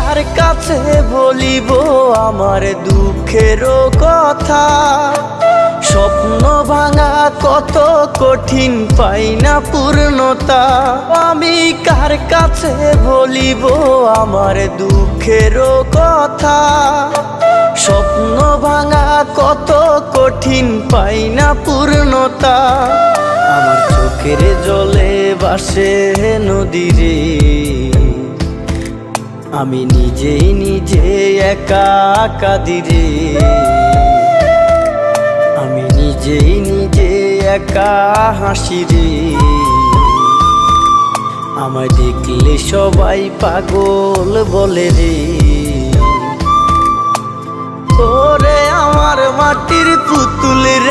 কার কাছে বলিব আমার দুঃখের কথা? স্বপ্ন ভাঙা কত কঠিন, পাই না পূর্ণতা। আমি কার কাছে বলিব আমার দুঃখের কথা? স্বপ্ন ভাঙা কত কঠিন, পাই না পূর্ণতা। আমার চোখের জলে ভাসে নদীরে, আমি নিজেই নিজে একা কাঁদিরে। আমি নিজেই নিজে একা হাসি রে। আমায় দেখলে সবাই পাগল বলে রে। ওরে আমার মাটির পুতুল রে।